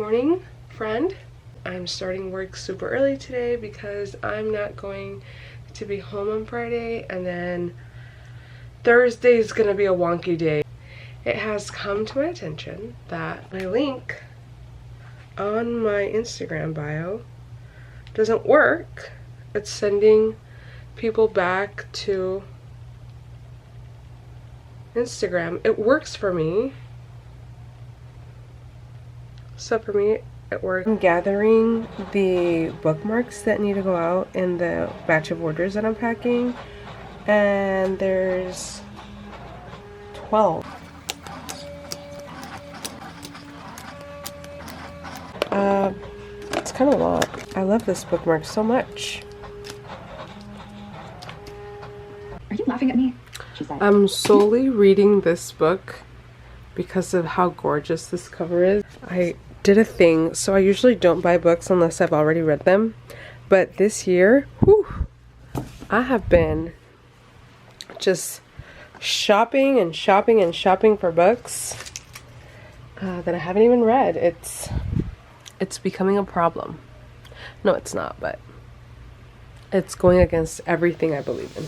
morning, friend. I'm starting work super early today because I'm not going to be home on Friday, and then Thursday is gonna be a wonky day. It has come to my attention that my link on my Instagram bio doesn't work. It's sending people back to Instagram. It works for me. So for me, it works. I'm gathering the bookmarks that need to go out in the batch of orders that I'm packing, and there's 12. It's kind of a lot. I love this bookmark so much. Are you laughing at me? She said. I'm solely reading this book because of how gorgeous this cover is. I did a thing, so I usually don't buy books unless I've already read them. But this year, whew, I have been just shopping and shopping and shopping for books that I haven't even read. It's becoming a problem. No, it's not, but it's going against everything I believe in.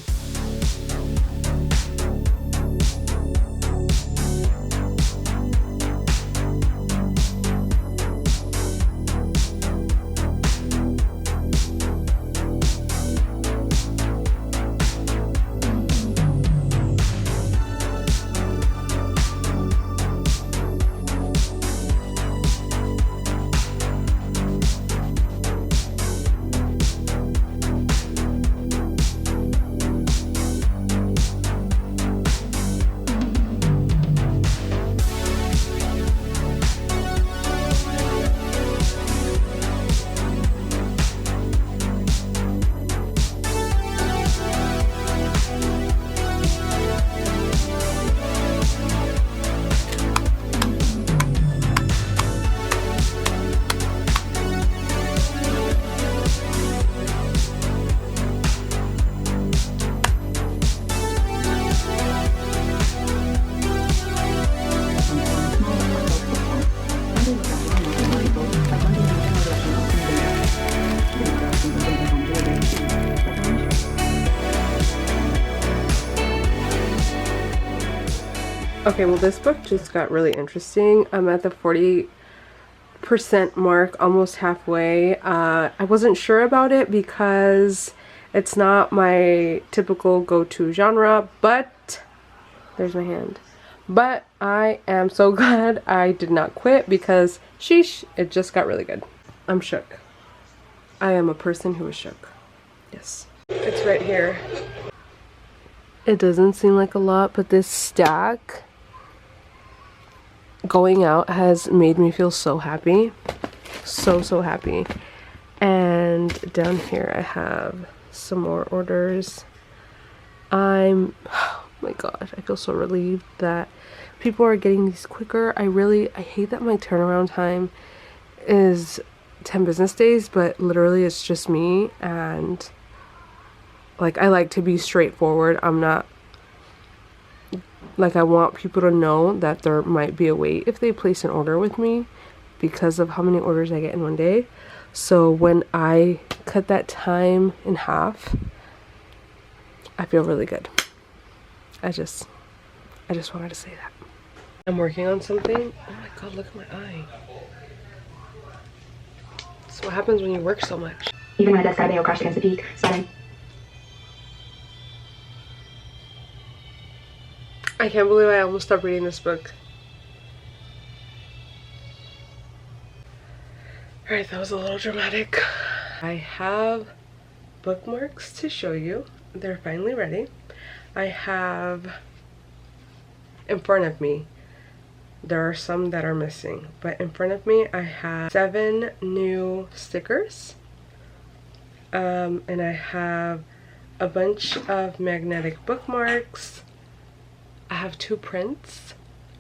Okay, well this book just got really interesting. I'm at the 40% mark, almost halfway. I wasn't sure about it because it's not my typical go-to genre, but there's my hand. But I am so glad I did not quit because sheesh, it just got really good. I'm shook. I am a person who is shook. Yes. It's right here. It doesn't seem like a lot, but this stack going out has made me feel so happy. So happy. And down here I have some more orders. Oh my god, I feel so relieved that people are getting these quicker. I hate that my turnaround time is 10 business days, but literally it's just me, and like I like to be straightforward. I'm not like, I want people to know that there might be a wait if they place an order with me because of how many orders I get in one day. So when I cut that time in half, I feel really good. I just wanted to say that. I'm working on something. Oh my god, look at my eye. That's what happens when you work so much. Even when a dead sky mayo crashed against the peak, stunning. I can't believe I almost stopped reading this book. Alright, that was a little dramatic. I have bookmarks to show you. They're finally ready. I have in front of me, there are some that are missing, but in front of me I have 7 new stickers. And I have a bunch of magnetic bookmarks. I have 2 prints.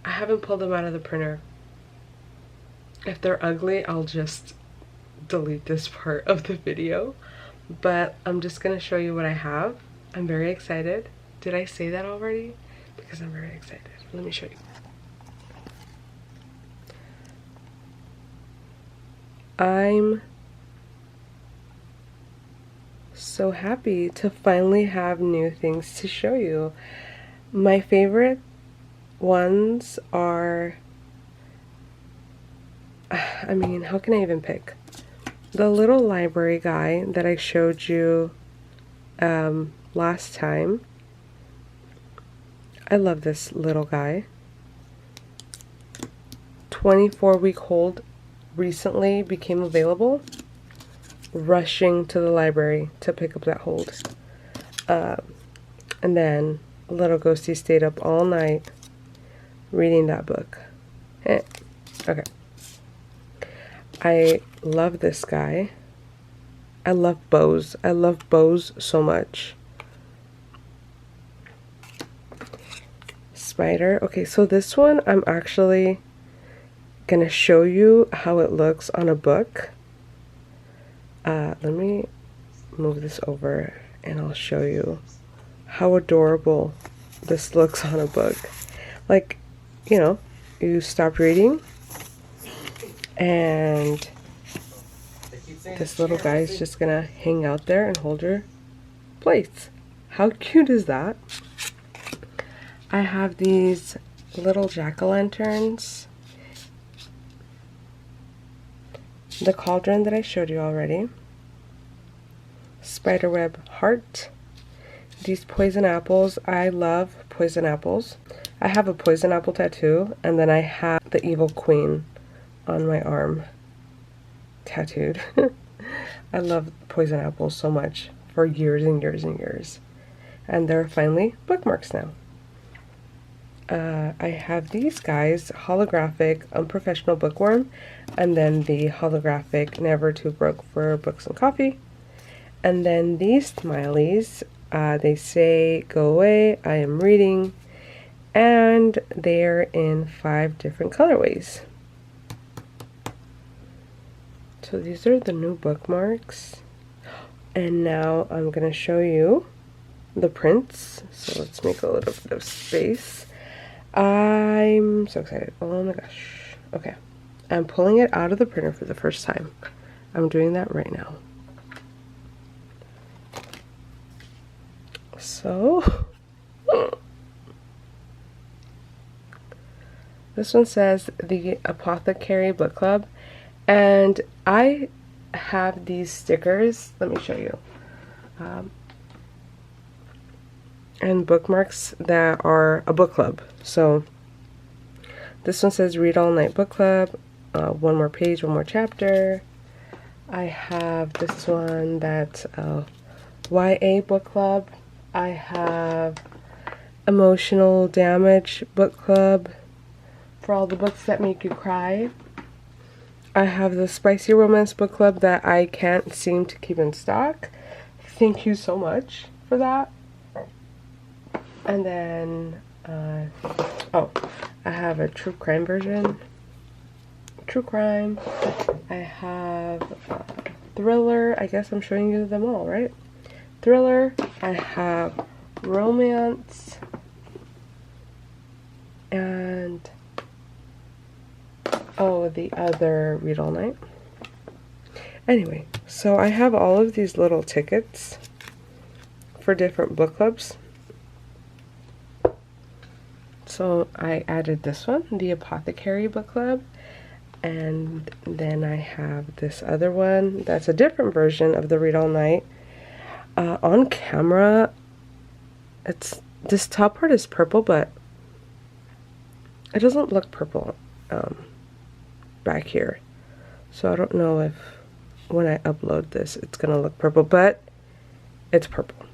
I haven't pulled them out of the printer. If they're ugly, I'll just delete this part of the video. But I'm just gonna show you what I have. I'm very excited. Did I say that already? Because I'm very excited. Let me show you. I'm so happy to finally have new things to show you. My favorite ones are, I mean, how can I even pick? The little library guy that I showed you last time. I love this little guy. 24-week hold recently became available. Rushing to the library to pick up that hold. And then little ghosty stayed up all night reading that book. Okay. I love this guy. I love bows. I love bows so much. Spider. Okay, so this one I'm actually gonna show you how it looks on a book. Let me move this over and I'll show you how adorable this looks on a book. Like, you know, you stop reading and this little guy is just gonna hang out there and hold your place. How cute is that? I have these little jack-o'-lanterns. The cauldron that I showed you already. Spiderweb heart. These poison apples. I love poison apples. I have a poison apple tattoo, and then I have the evil queen on my arm tattooed. I love poison apples so much for years and years and years. And they're finally bookmarks now. I have these guys, holographic unprofessional bookworm, and then the holographic never too broke for books and coffee. And then these smileys, they say go away, I am reading, and they're in 5 different colorways. So these are the new bookmarks. And now I'm going to show you the prints. So let's make a little bit of space. I'm so excited. Oh my gosh. Okay. I'm pulling it out of the printer for the first time. I'm doing that right now. So, this one says the Apothecary Book Club, and I have these stickers. Let me show you. And bookmarks that are a book club. So this one says Read All Night Book Club, one more page, one more chapter. I have this one that's YA Book Club. I have Emotional Damage Book Club for all the books that make you cry. I have the Spicy Romance Book Club that I can't seem to keep in stock. Thank you so much for that. And then, I have a true crime version. True crime. I have thriller. I guess I'm showing you them all, right? Thriller. I have romance. And, the other Read All Night. Anyway, so I have all of these little tickets for different book clubs. So I added this one, the Apothecary Book Club, and then I have this other one that's a different version of the Read All Night. On camera, this top part is purple, but it doesn't look purple back here. So I don't know if when I upload this it's gonna look purple, but it's purple.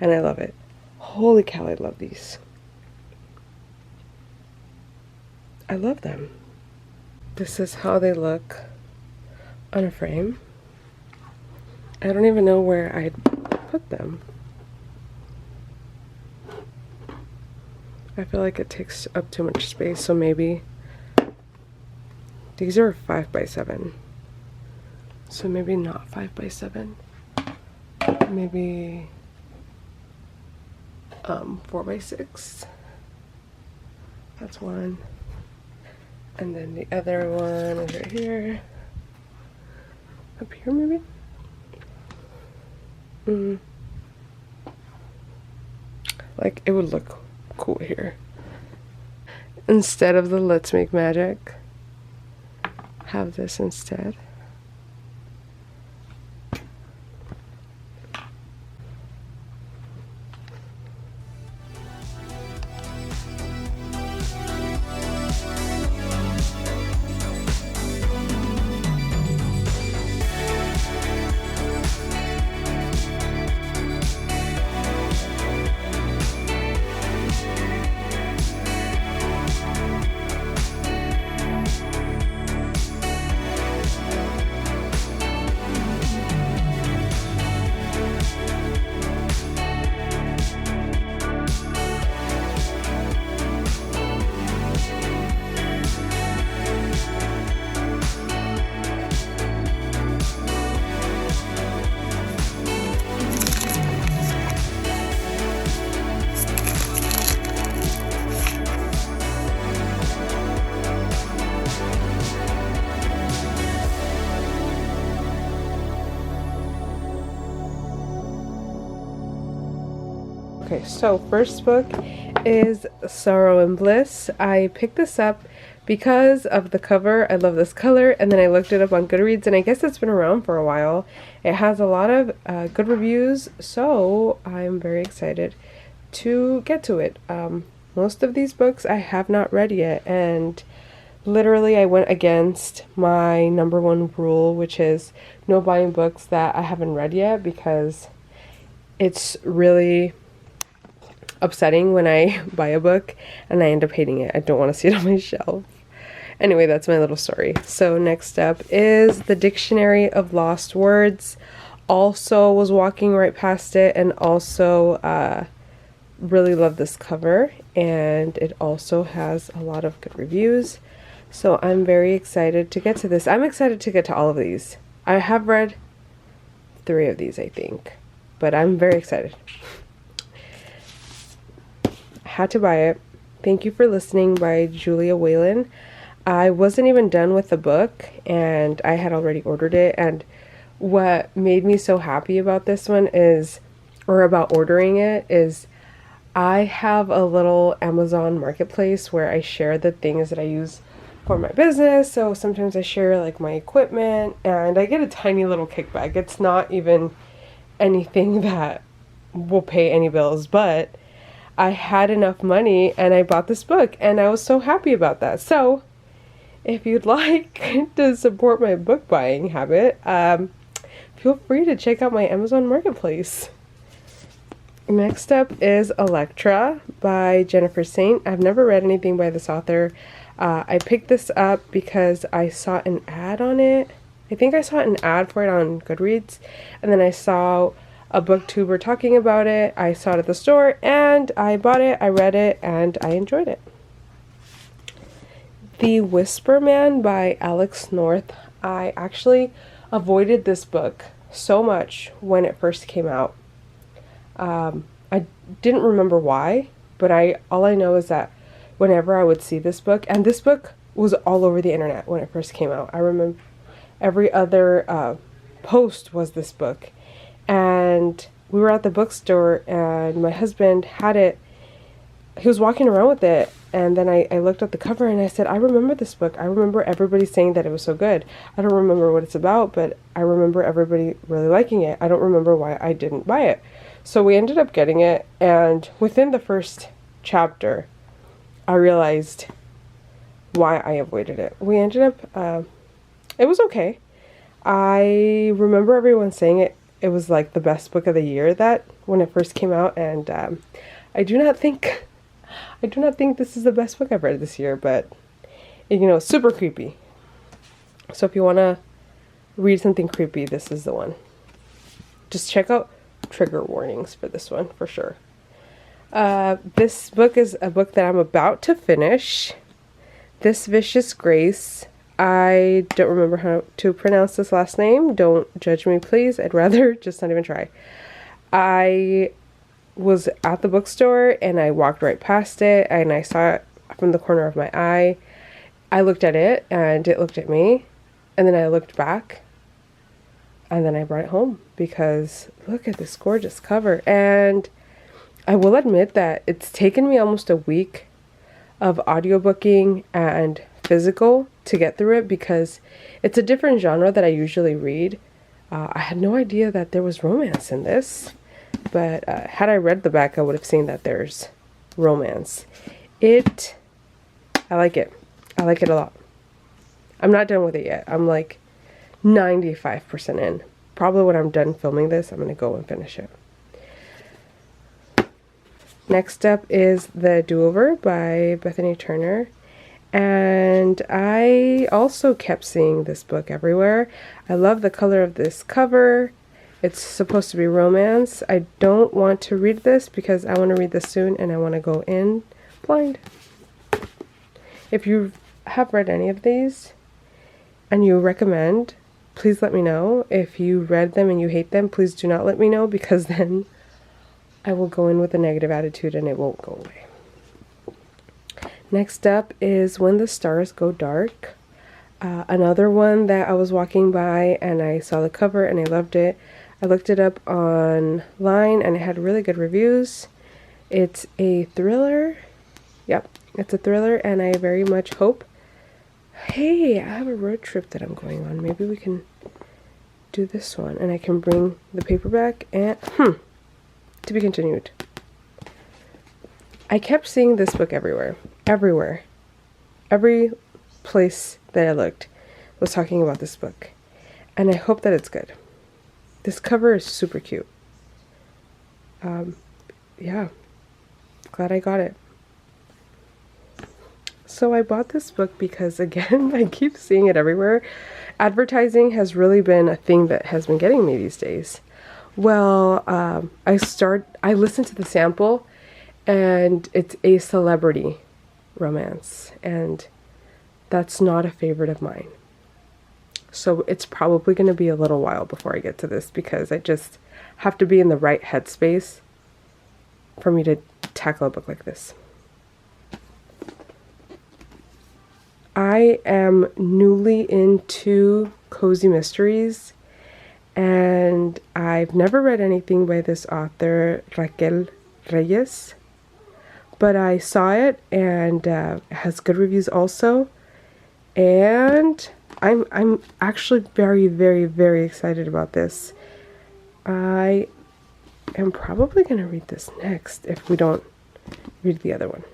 And I love it. Holy cow, I love these. I love them. This is how they look on a frame. I don't even know where I'd put them. I feel like it takes up too much space, so maybe these are 5x7. So maybe not 5x7. Maybe 4x6. That's one. And then the other one is right here. Up here, maybe? Like, it would look cool here. Instead of the Let's Make Magic, have this instead. Okay, so first book is Sorrow and Bliss. I picked this up because of the cover. I love this color, and then I looked it up on Goodreads, and I guess it's been around for a while. It has a lot of good reviews, so I'm very excited to get to it. Most of these books I have not read yet, and literally I went against my number one rule, which is no buying books that I haven't read yet, because it's really upsetting when I buy a book and I end up hating it. I don't want to see it on my shelf. Anyway, that's my little story. So next up is the Dictionary of Lost Words. Also was walking right past it, and also really love this cover, and it also has a lot of good reviews. So I'm very excited to get to this. I'm excited to get to all of these. I have read 3 of these, I think, but I'm very excited. Had to buy it. Thank You for Listening by Julia Whalen. I wasn't even done with the book, and I had already ordered it, and what made me so happy about this one is, or about ordering it, is I have a little Amazon marketplace where I share the things that I use for my business. So sometimes I share like my equipment, and I get a tiny little kickback. It's not even anything that will pay any bills, but I had enough money and I bought this book, and I was so happy about that. So if you'd like to support my book buying habit, feel free to check out my Amazon marketplace. Next up is Electra by Jennifer Saint. I've never read anything by this author. I picked this up because I saw an ad on it. I think I saw an ad for it on Goodreads, and then I saw a booktuber talking about it. I saw it at the store, and I bought it, I read it, and I enjoyed it. The Whisper Man by Alex North. I actually avoided this book so much when it first came out. I didn't remember why, but all I know is that whenever I would see this book, and this book was all over the internet when it first came out. I remember every other post was this book. And we were at the bookstore, and my husband had it. He was walking around with it, and then I looked at the cover and I said, I remember this book. I remember everybody saying that it was so good. I don't remember what it's about, but I remember everybody really liking it. I don't remember why I didn't buy it. So we ended up getting it, and within the first chapter, I realized why I avoided it. We ended up, it was okay. I remember everyone saying it was like the best book of the year that when it first came out, and I do not think this is the best book I've read this year, but super creepy. So if you want to read something creepy, this is the one. Just check out trigger warnings for this one for sure. This book is a book that I'm about to finish. This Vicious Grace. I don't remember how to pronounce this last name. Don't judge me, please. I'd rather just not even try. I was at the bookstore and I walked right past it, and I saw it from the corner of my eye. I looked at it and it looked at me, and then I looked back, And then I brought it home because look at this gorgeous cover. And I will admit that it's taken me almost a week of audiobooking and physical to get through it because it's a different genre that I usually read. I had no idea that there was romance in this, but had I read the back, I would have seen that there's romance. I like it. I like it a lot. I'm not done with it yet. I'm like 95% in. Probably when I'm done filming this, I'm going to go and finish it. Next up is The Do-Over by Bethany Turner. And I also kept seeing this book everywhere. I love the color of this cover. It's supposed to be romance. I don't want to read this because I want to read this soon and I want to go in blind. If you have read any of these and you recommend, please let me know. If you read them and you hate them, please do not let me know because then I will go in with a negative attitude and it won't go away. Next up is When the Stars Go Dark. Another one that I was walking by and I saw the cover and I loved it. I looked it up online and it had really good reviews. It's a thriller. Yep, it's a thriller and I very much hope. Hey, I have a road trip that I'm going on. Maybe we can do this one and I can bring the paperback and to be continued. I kept seeing this book everywhere. Everywhere. Every place that I looked was talking about this book. And I hope that it's good. This cover is super cute. Yeah. Glad I got it. So I bought this book because, again, I keep seeing it everywhere. Advertising has really been a thing that has been getting me these days. Well, I listened to the sample and it's a celebrity romance and that's not a favorite of mine. So it's probably going to be a little while before I get to this because I just have to be in the right headspace for me to tackle a book like this. I am newly into cozy mysteries and I've never read anything by this author, Raquel Reyes, but I saw it and it has good reviews also, and I'm actually very, very, very excited about this. I am probably going to read this next if we don't read the other one.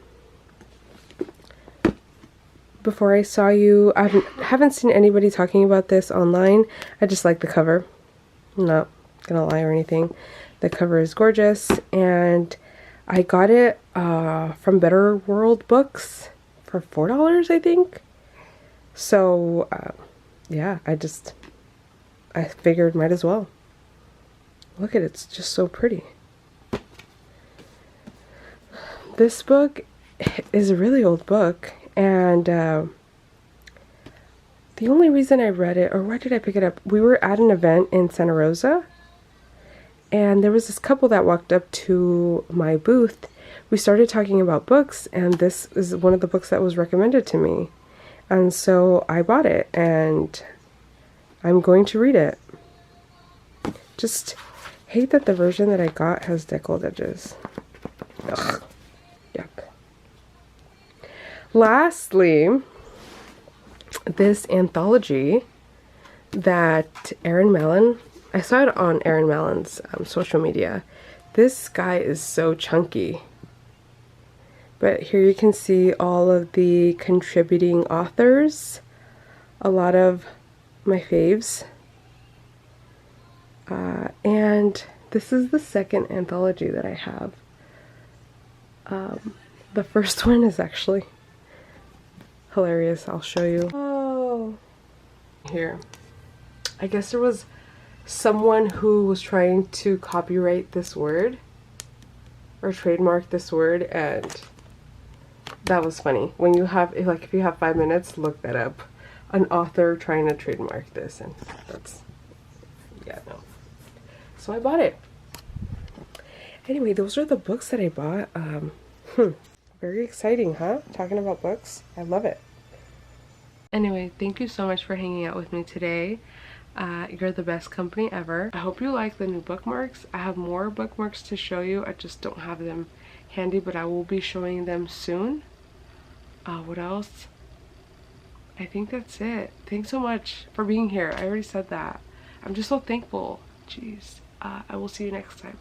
Before I Saw You, I haven't seen anybody talking about this online. I just like the cover. I'm not gonna lie or anything. The cover is gorgeous and I got it from Better World Books for $4, I think. So yeah, I figured might as well. Look at it, it's just so pretty. This book is a really old book and the only reason I read it, or why did I pick it up? We were at an event in Santa Rosa and there was this couple that walked up to my booth. We started talking about books and this is one of the books that was recommended to me. And so I bought it and I'm going to read it. Just hate that the version that I got has deckled edges. Ugh. Yuck. Lastly, this anthology that Aaron Mellon, I saw it on Aaron Mellon's social media. This guy is so chunky. But here you can see all of the contributing authors. A lot of my faves. And this is the second anthology that I have. The first one is actually hilarious. I'll show you. Oh, here. I guess there was someone who was trying to copyright this word or trademark this word, and that was funny. When you have, if you have 5 minutes, look that up. An author trying to trademark this, and that's, yeah, no. So I bought it. Anyway, those are the books that I bought. Very exciting, huh? Talking about books. I love it. Anyway, thank you so much for hanging out with me today. You're the best company ever. I hope you like the new bookmarks. I have more bookmarks to show you. I just don't have them handy, but I will be showing them soon. What else? I think that's it. Thanks so much for being here. I already said that. I'm just so thankful. Jeez. I will see you next time.